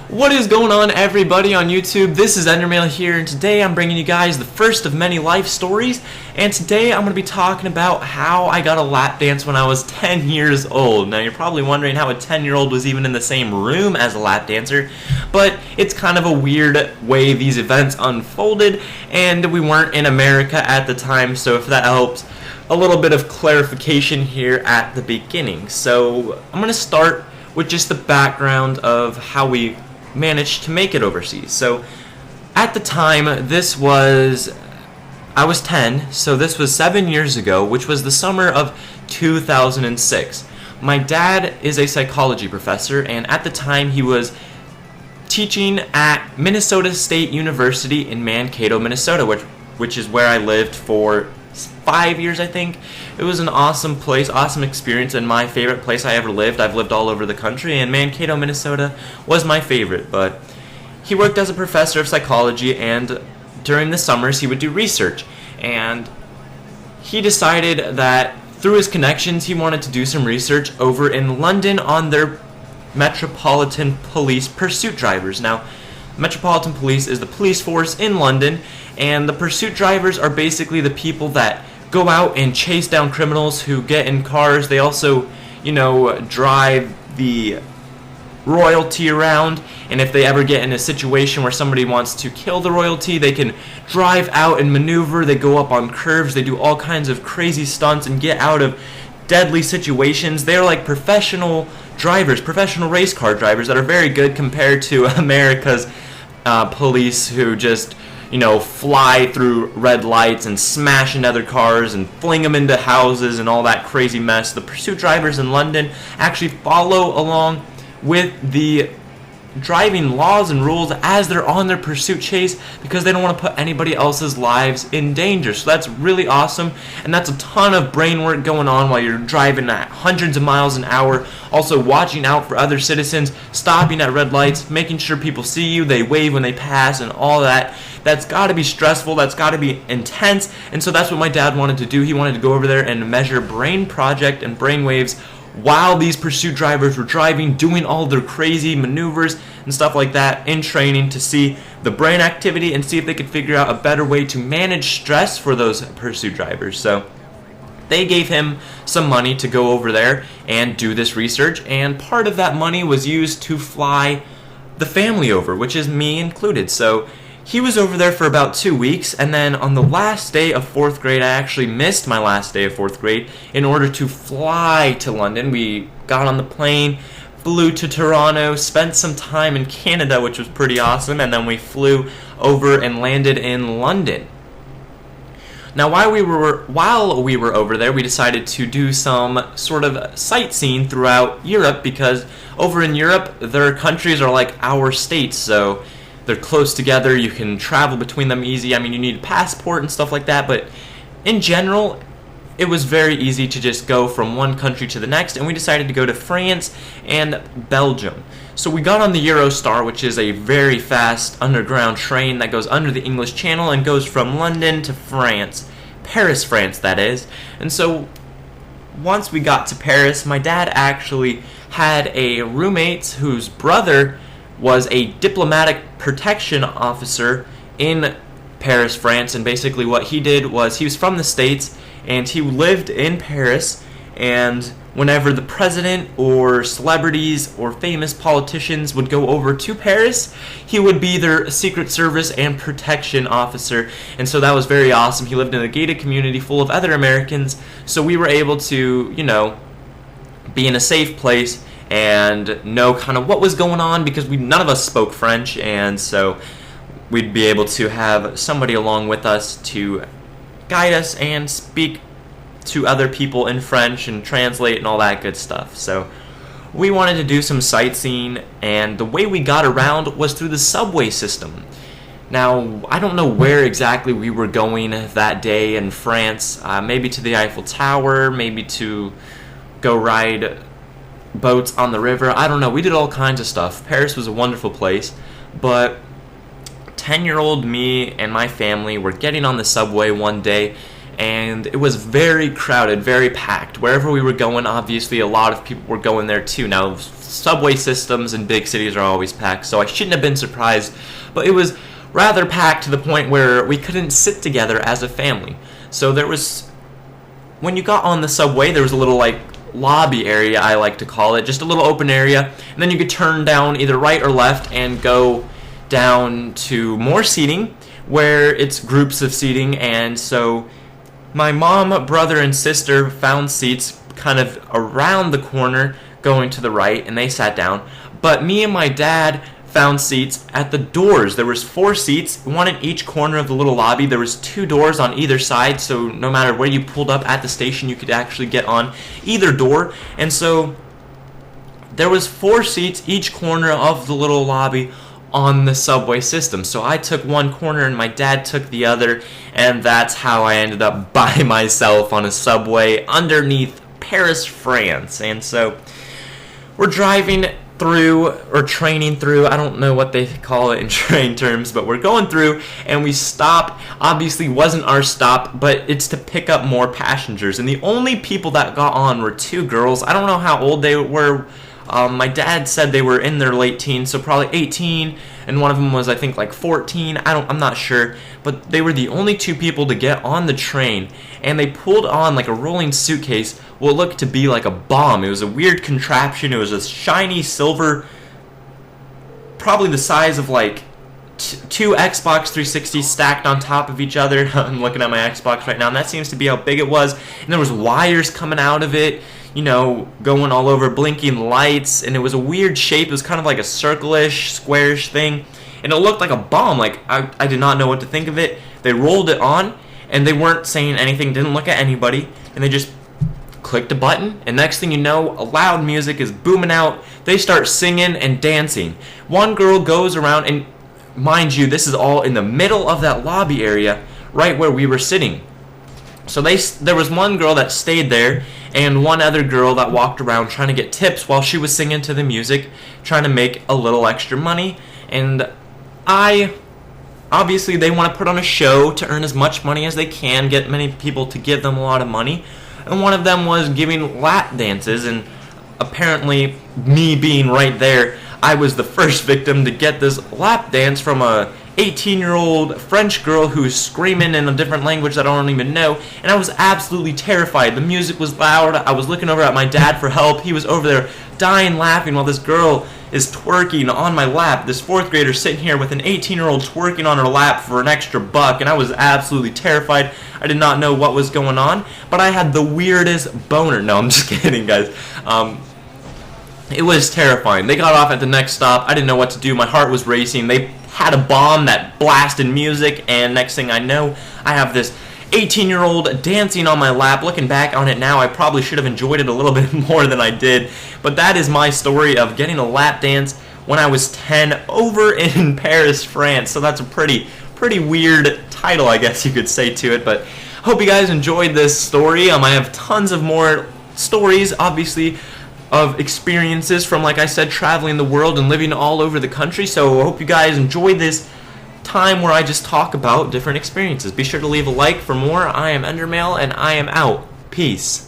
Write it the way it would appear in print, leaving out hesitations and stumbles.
What is going on, everybody on YouTube? This is Endermail here, and today I'm bringing you guys the first of many life stories. And today I'm going to be talking about how I got a lap dance when I was 10 years old. Now you're probably wondering how a 10-year-old was even in the same room as a lap dancer, but it's kind of a weird way these events unfolded, and we weren't in America at the time, so if that helps, a little bit of clarification here at the beginning. So I'm going to start with just the background of how we managed to make it overseas. So at the time, I was 10, so this was 7 years ago, which was the summer of 2006. My dad is a psychology professor, and at the time he was teaching at Minnesota State University in Mankato, Minnesota, which is where I lived for 5 years, I think. It was an awesome place, awesome experience, and my favorite place I ever lived. I've lived all over the country, and Mankato, Minnesota was my favorite. But he worked as a professor of psychology, and during the summers he would do research. And he decided that through his connections he wanted to do some research over in London on their Metropolitan Police pursuit drivers. Now, Metropolitan Police is the police force in London, and the pursuit drivers are basically the people that go out and chase down criminals who get in cars. They also, drive the royalty around, and if they ever get in a situation where somebody wants to kill the royalty, they can drive out and maneuver. They go up on curves, they do all kinds of crazy stunts and get out of deadly situations. They're like professional drivers, professional race car drivers that are very good compared to America's police who just fly through red lights and smash into other cars and fling them into houses and all that crazy mess. The pursuit drivers in London actually follow along with the driving laws and rules as they're on their pursuit chase because they don't want to put anybody else's lives in danger. So that's really awesome, and that's a ton of brain work going on while you're driving at hundreds of miles an hour, also watching out for other citizens, stopping at red lights, making sure people see you, they wave when they pass, and all that. That's got to be stressful, that's got to be intense, and so that's what my dad wanted to do. He wanted to go over there and measure brain project and brain waves while these pursuit drivers were driving, doing all their crazy maneuvers and stuff like that in training to see the brain activity and see if they could figure out a better way to manage stress for those pursuit drivers. So they gave him some money to go over there and do this research, and part of that money was used to fly the family over, which is me included. So he was over there for about 2 weeks, and then on the last day of 4th grade, I actually missed my last day of 4th grade in order to fly to London. We got on the plane, flew to Toronto, spent some time in Canada, which was pretty awesome, and then we flew over and landed in London. Now, while we were over there, we decided to do some sort of sightseeing throughout Europe, because over in Europe, their countries are like our states, so they're close together, you can travel between them easy. I mean, you need a passport and stuff like that, but in general, it was very easy to just go from one country to the next, and we decided to go to France and Belgium. So we got on the Eurostar, which is a very fast underground train that goes under the English Channel and goes from London to France, Paris, France, that is. And so once we got to Paris, my dad actually had a roommate whose brother was a diplomatic protection officer in Paris, France, and basically what he did was he was from the States and he lived in Paris, and whenever the president or celebrities or famous politicians would go over to Paris, he would be their Secret Service and protection officer, and so that was very awesome. He lived in a gated community full of other Americans, so we were able to, be in a safe place and know kind of what was going on, because none of us spoke French, and so we'd be able to have somebody along with us to guide us and speak to other people in French and translate and all that good stuff. So we wanted to do some sightseeing, and the way we got around was through the subway system. Now, I don't know where exactly we were going that day in France, maybe to the Eiffel Tower, maybe to go ride boats on the river. I don't know. We did all kinds of stuff. Paris was a wonderful place, but 10-year-old me and my family were getting on the subway one day, and it was very crowded, very packed. Wherever we were going, obviously a lot of people were going there too. Now, subway systems in big cities are always packed, so I shouldn't have been surprised. But it was rather packed to the point where we couldn't sit together as a family. So there was, when you got on the subway, there was a little like lobby area, I like to call it, just a little open area, and then you could turn down either right or left and go down to more seating where it's groups of seating. And so my mom, brother, and sister found seats kind of around the corner going to the right, and they sat down. But me and my dad found seats at the doors. There was 4 seats, one in each corner of the little lobby. There was 2 doors on either side, so no matter where you pulled up at the station, you could actually get on either door. And so there was 4 seats each corner of the little lobby on the subway system. So I took one corner and my dad took the other, and that's how I ended up by myself on a subway underneath Paris, France. And so we're driving through, or training through, I don't know what they call it in train terms, but we're going through and we stop. Obviously wasn't our stop, but it's to pick up more passengers, and the only people that got on were 2 girls. I don't know how old they were. My dad said they were in their late teens, so probably 18, and one of them was, I think, like 14. I'm not sure, but they were the only 2 people to get on the train, and they pulled on like a rolling suitcase, what looked to be like a bomb. It was a weird contraption. It was a shiny silver, probably the size of like 2 Xbox 360s stacked on top of each other. I'm looking at my Xbox right now, and that seems to be how big it was. And there was wires coming out of it, you know, going all over, blinking lights, and it was a weird shape. It was kind of like a circle-ish, squarish thing, and it looked like a bomb. Like, I did not know what to think of it. They rolled it on, and they weren't saying anything, didn't look at anybody, and they just clicked a button, and next thing you know, loud music is booming out. They start singing and dancing. One girl goes around, and mind you, this is all in the middle of that lobby area, right where we were sitting. So there was one girl that stayed there, and one other girl that walked around trying to get tips while she was singing to the music, trying to make a little extra money. And obviously they want to put on a show to earn as much money as they can, get many people to give them a lot of money. And one of them was giving lap dances, and apparently me being right there, I was the first victim to get this lap dance from a 18-year-old French girl who's screaming in a different language that I don't even know, and I was absolutely terrified. The music was loud. I was looking over at my dad for help. He was over there dying laughing while this girl is twerking on my lap. This 4th grader sitting here with an 18-year-old twerking on her lap for an extra buck, and I was absolutely terrified. I did not know what was going on, but I had the weirdest boner. No, I'm just kidding, guys. It was terrifying. They got off at the next stop. I didn't know what to do. My heart was racing. They had a bomb that blasted music, and next thing I know, I have this 18-year-old dancing on my lap. Looking back on it now, I probably should have enjoyed it a little bit more than I did. But that is my story of getting a lap dance when I was 10 over in Paris, France. So that's a pretty weird title, I guess you could say, to it. But hope you guys enjoyed this story. I have tons of more stories, obviously, of experiences from, like I said, traveling the world and living all over the country. So I hope you guys enjoyed this time where I just talk about different experiences. Be sure to leave a like for more. I am Endermail, and I am out. Peace.